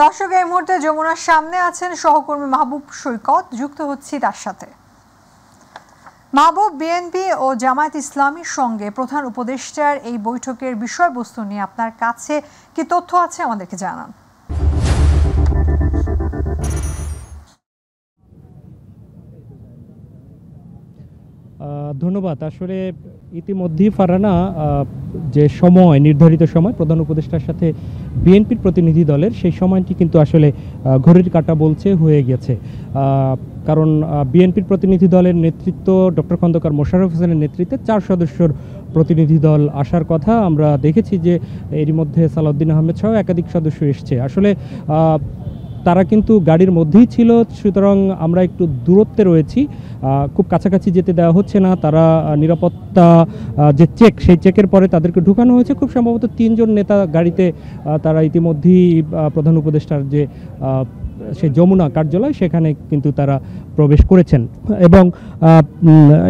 দর্শক, এই মুহূর্তে যমুনার সামনে আছেন সহকর্মী মাহবুব সৈকত, যুক্ত হচ্ছি তার সাথে। মাহবুব, বিএনপি ও জামায়াত ইসলামীর সঙ্গে প্রধান উপদেষ্টার এই বৈঠকের বিষয়বস্তু নিয়ে আপনার কাছে কি তথ্য আছে আমাদেরকে জানান। ধন্যবাদ। আসলে ইতিমধ্যেই ফারহানা যে সময় নির্ধারিত সময় প্রধান উপদেষ্টার সাথে বিএনপির প্রতিনিধি দলের, সেই সময়টি কিন্তু আসলে ঘড়ির কাঁটা বলছে হয়ে গেছে। কারণ বিএনপির প্রতিনিধি দলের নেতৃত্ব ডক্টর খন্দকার মোশাররফ হোসেনের নেতৃত্বে 4 সদস্যর প্রতিনিধি দল আসার কথা। আমরা দেখেছি যে এরই মধ্যে সালাউদ্দিন আহমেদ সহ একাধিক সদস্য এসছে। আসলে তারা কিন্তু গাড়ির মধ্যেই ছিল, সুতরাং আমরা একটু দূরত্বে রয়েছি, খুব কাছাকাছি যেতে দেওয়া হচ্ছে না। তারা নিরাপত্তা যে চেক, সেই চেকের পরে তাদেরকে ঢুকানো হয়েছে। খুব সম্ভবত 3 জন নেতা গাড়িতে, তারা ইতিমধ্যেই প্রধান উপদেষ্টার যে সেই যমুনা কার্যালয়, সেখানে কিন্তু তারা প্রবেশ করেছেন। এবং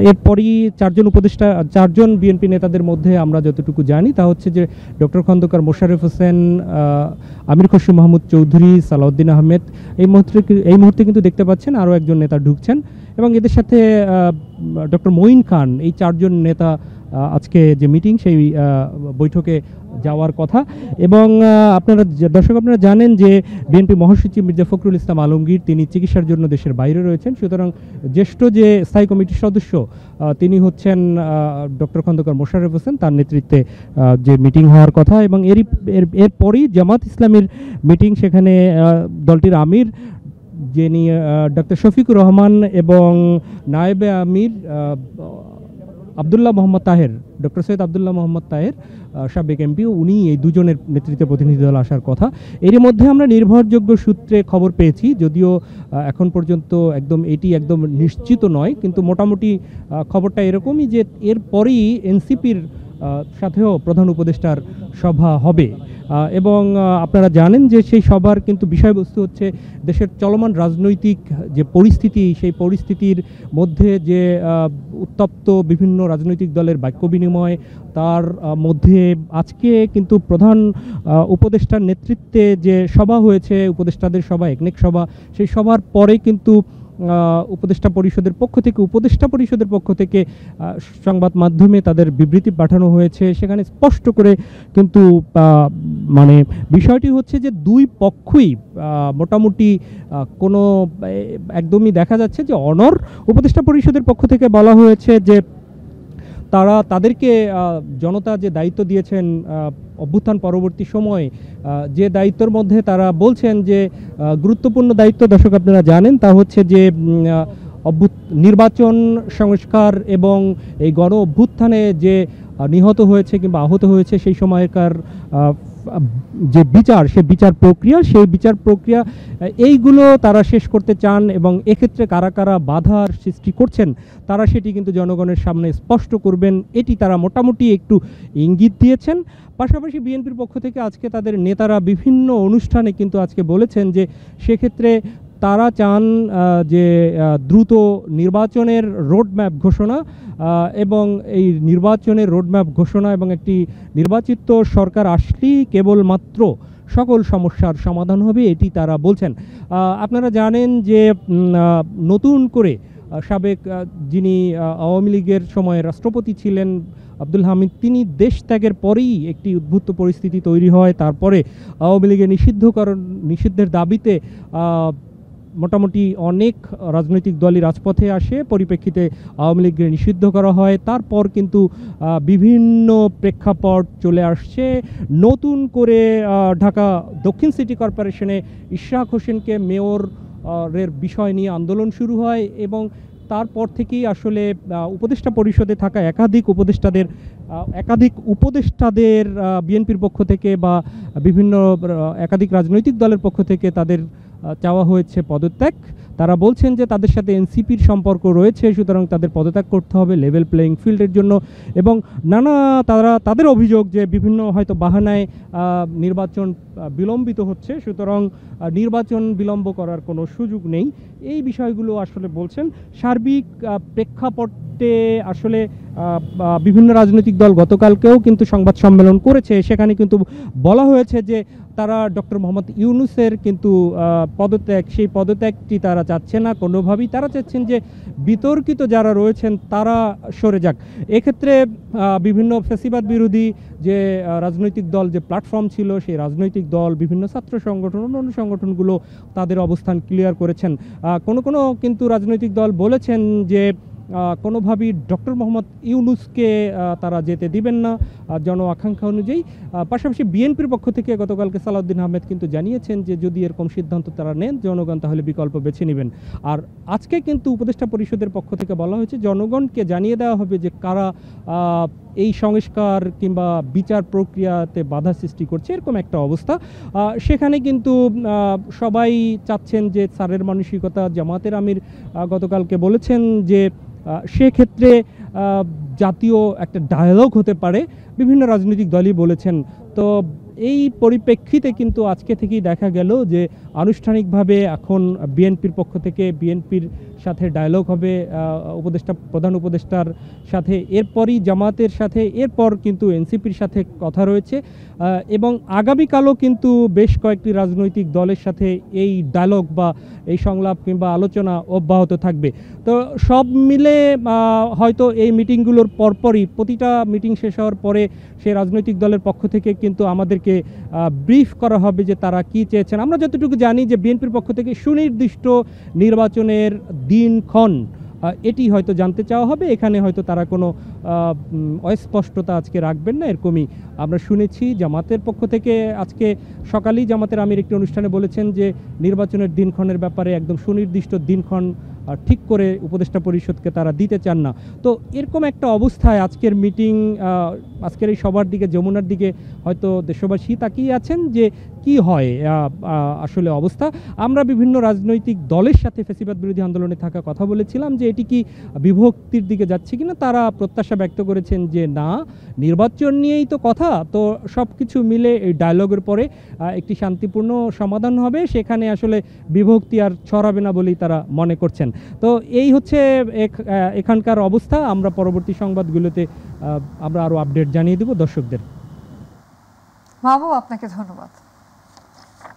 এরপরই 4 জন বিএনপি নেতাদের মধ্যে আমরা যতটুকু জানি তা হচ্ছে যে ডক্টর খন্দকার মোশাররফ হোসেন, আমির খসরু মাহমুদ চৌধুরী, সালাউদ্দিন আহমেদ, এই মুহূর্তে কিন্তু দেখতে পাচ্ছেন আরও একজন নেতা ঢুকছেন। এবং এদের সাথে ডক্টর মঈন খান, এই 4 জন নেতা আজকে যে মিটিং, সেই বৈঠকে যাওয়ার কথা। এবং দর্শক, আপনারা জানেন যে বিএনপি মহাসচিব মির্জা ফখরুল ইসলাম আলমগীর, তিনি চিকিৎসার জন্য দেশের বাইরে রয়েছেন। সুতরাং জ্যেষ্ঠ যে স্থায়ী কমিটির সদস্য, তিনি হচ্ছেন ডক্টর খন্দকার মোশাররফ হোসেন, তার নেতৃত্বে যে মিটিং হওয়ার কথা। এবং এরপরই জামাত ইসলামীর মিটিং, সেখানে দলটির আমির যিনি ডক্টর শফিকুর রহমান এবং নায়েবে আমির আবদুল্লাহ মোহাম্মদ তাহের, ডক্টর সৈয়দ আবদুল্লাহ মোহাম্মদ তাহের, সাবেক এমপি, উনি এই দুজনের নেতৃত্বে প্রতিনিধি দল আসার কথা। এর মধ্যে আমরা নির্ভরযোগ্য সূত্রে খবর পেয়েছি, যদিও এখন পর্যন্ত এটি একদম নিশ্চিত নয়, কিন্তু মোটামুটি খবরটা এরকমই যে এরপরই এনসিপির সাথেও প্রধান উপদেষ্টার সভা হবে। এবং আপনারা জানেন যে সেই সভার কিন্তু বিষয়বস্তু হচ্ছে দেশের চলমান রাজনৈতিক যে পরিস্থিতি, সেই পরিস্থিতির মধ্যে যে উত্তপ্ত বিভিন্ন রাজনৈতিক দলের বাক্য বিনিময়, তার মধ্যে আজকে কিন্তু প্রধান উপদেষ্টার নেতৃত্বে যে সভা হয়েছে, উপদেষ্টাদের সভা, একনেক সভা, সেই সভার পরে কিন্তু উপদেষ্টা পরিষদের পক্ষ থেকে সংবাদ মাধ্যমে তাদের বিবৃতি পাঠানো হয়েছে। সেখানে স্পষ্ট করে কিন্তু মানে বিষয়টি হচ্ছে যে দুই পক্ষই মোটামুটি কোনো একদমই দেখা যাচ্ছে যে অনড়। উপদেষ্টা পরিষদের পক্ষ থেকে বলা হয়েছে যে তাদেরকে জনতা যে দায়িত্ব দিয়েছেন অভ্যুত্থান পরবর্তী সময়ে, যে দায়িত্বের মধ্যে তারা বলছেন যে গুরুত্বপূর্ণ দায়িত্ব, দর্শক আপনারা জানেন, তা হচ্ছে যে নির্বাচন সংস্কার এবং এই গণ অভ্যুত্থানে যে নিহত হয়েছে কিংবা আহত হয়েছে সেই সময়কার যে সেই বিচার প্রক্রিয়া এইগুলো তারা শেষ করতে চান। এবং এক্ষেত্রে কারা কারা বাধার সৃষ্টি করছেন, তারা সেটি কিন্তু জনগণের সামনে স্পষ্ট করবেন, এটি তারা মোটামুটি একটু ইঙ্গিত দিয়েছেন। পাশাপাশি বিএনপির পক্ষ থেকে আজকে তাদের নেতারা বিভিন্ন অনুষ্ঠানে কিন্তু আজকে বলেছেন যে সেক্ষেত্রে তারা চান যে দ্রুত নির্বাচনের রোডম্যাপ ঘোষণা, এবং এই নির্বাচনের রোডম্যাপ ঘোষণা এবং একটি নির্বাচিত সরকার আসলেই কেবলমাত্র সকল সমস্যার সমাধান হবে, এটি তারা বলছেন। আপনারা জানেন যে নতুন করে সাবেক যিনি আওয়ামী লীগের সময় রাষ্ট্রপতি ছিলেন আব্দুল হামিদ, তিনি দেশ ত্যাগের পরেই একটি উদ্ভূত পরিস্থিতি তৈরি হয়। তারপরে আওয়ামী লীগের নিষিদ্ধের দাবিতে মোটামুটি অনেক রাজনৈতিক দলই রাজপথে আসে, পরিপ্রেক্ষিতে আওয়ামী লীগকে নিষিদ্ধ করা হয়। তারপর কিন্তু বিভিন্ন প্রেক্ষাপট চলে আসছে। নতুন করে ঢাকা দক্ষিণ সিটি কর্পোরেশনে ইশরাক হোসেনকে মেয়রের বিষয় নিয়ে আন্দোলন শুরু হয়। এবং তারপর থেকেই আসলে উপদেষ্টা পরিষদে থাকা একাধিক উপদেষ্টাদের বিএনপির পক্ষ থেকে বা বিভিন্ন একাধিক রাজনৈতিক দলের পক্ষ থেকে তাদের চাওয়া হয়েছে পদত্যাগ। তারা বলছেন যে তাদের সাথে এনসিপির সম্পর্ক রয়েছে, সুতরাং তাদের পদত্যাগ করতে হবে লেভেল প্লেইং ফিল্ডের জন্য। এবং তাদের অভিযোগ যে বিভিন্ন হয়তো বাহানায় নির্বাচন বিলম্বিত হচ্ছে, সুতরাং নির্বাচন বিলম্ব করার কোনো সুযোগ নেই। এই বিষয়গুলো আসলে বলছেন। সার্বিক প্রেক্ষাপটে আসলে বিভিন্ন রাজনৈতিক দল গতকালকেও কিন্তু সংবাদ সম্মেলন করেছে, সেখানে কিন্তু বলা হয়েছে যে তারা ডক্টর মোহাম্মদ ইউনূসের কিন্তু পদত্যাগ, সেই পদত্যাগটি তারা চাচ্ছে না কোনোভাবেই। তারা চাচ্ছেন যে বিতর্কিত যারা রয়েছেন তারা সরে যাক। এক্ষেত্রে বিভিন্ন ফ্যাসিবাদ বিরোধী যে রাজনৈতিক দল, যে প্ল্যাটফর্ম ছিল, সেই রাজনৈতিক দল, বিভিন্ন ছাত্র সংগঠন, অন্যান্য সংগঠনগুলো তাদের অবস্থান ক্লিয়ার করেছেন। কোনো কিন্তু রাজনৈতিক দল বলেছেন যে কোনোভাবেই ডক্টর মোহাম্মদ ইউনূসকে তারা যেতে দিবেন না জন আকাঙ্ক্ষা অনুযায়ী। পাশাপাশি বিএনপির পক্ষ থেকে গতকালকে সালাউদ্দিন আহমেদ কিন্তু জানিয়েছেন যে যদি এরকম সিদ্ধান্ত তারা নেন, জনগণ তাহলে বিকল্প বেছে নেবেন। আর আজকে কিন্তু উপদেষ্টা পরিষদের পক্ষ থেকে বলা হয়েছে জনগণকে জানিয়ে দেওয়া হবে যে কারা এই সংস্কার কিংবা বিচার প্রক্রিয়াতে বাধা সৃষ্টি করছে, এরকম একটা অবস্থা। সেখানে কিন্তু সবাই চাচ্ছেন যে স্যারের মানসিকতা, জামাতের আমির গতকালকে বলেছেন যে সেক্ষেত্রে জাতীয় একটা ডায়ালগ হতে পারে, বিভিন্ন রাজনৈতিক দলই বলেছেন। তো এই পরিপ্রেক্ষিতে কিন্তু আজকে থেকেই দেখা গেল যে আনুষ্ঠানিকভাবে এখন বিএনপির পক্ষ থেকে বিএনপির সাথে ডায়ালগ হবে প্রধান উপদেষ্টার সাথে, এরপরই জামাতের সাথে, এরপর কিন্তু এনসিপির সাথে কথা রয়েছে এবং আগামীকালও কিন্তু বেশ কয়েকটি রাজনৈতিক দলের সাথে এই ডায়ালগ বা এই সংলাপ কিংবা আলোচনা অব্যাহত থাকবে। তো সব মিলে হয়তো এই মিটিংগুলোর পরপরই, প্রতিটা মিটিং শেষ হওয়ার পরে সেই রাজনৈতিক দলের পক্ষ থেকে কিন্তু আমাদেরকে ব্রিফ করা হবে যে তারা কি চেয়েছেন। আমরা যতটুকু জানি যে বিএনপির পক্ষ থেকে সুনির্দিষ্ট নির্বাচনের দিনক্ষণ এটি হয়তো জানতে চাওয়া হবে। এখানে হয়তো তারা কোনো অস্পষ্টতা আজকে রাখবেন না, এরকমই আমরা শুনেছি। জামাতের পক্ষ থেকে আজকে সকালেই জামাতের আমির একটি অনুষ্ঠানে বলেছেন যে নির্বাচনের দিনক্ষণের ব্যাপারে একদম সুনির্দিষ্ট দিনক্ষণ ঠিক করে উপদেষ্টা পরিষদকে তারা দিতে চান না। তো এরকম একটা অবস্থায় আজকের মিটিং, আজকের এই সবার দিকে, যমুনার দিকে হয়তো দেশবাসী তাকিয়ে আছেন যে কি হয় আসলে অবস্থা। আমরা বিভিন্ন রাজনৈতিক দলের সাথে ফ্যাসিবাদ বিরোধী আন্দোলনে থাকা কথা বলেছিলাম যে এটি কি বিভক্তির দিকে যাচ্ছে কিনা। তারা প্রত্যাশা ব্যক্ত করেছেন যে না, নির্বাচন নিয়েই তো কথা, তো সব কিছু মিলে এই ডায়ালগের পরে একটি শান্তিপূর্ণ সমাধান হবে, সেখানে আসলে বিভক্তি আর ছড়াবে না বলেই তারা মনে করছেন। তো এই হচ্ছে এখানকার অবস্থা। আমরা পরবর্তী সংবাদগুলোতে আমরা আরও আপডেট জানিয়ে দেব দর্শকদের। মাহবুব, আপনাকে ধন্যবাদ।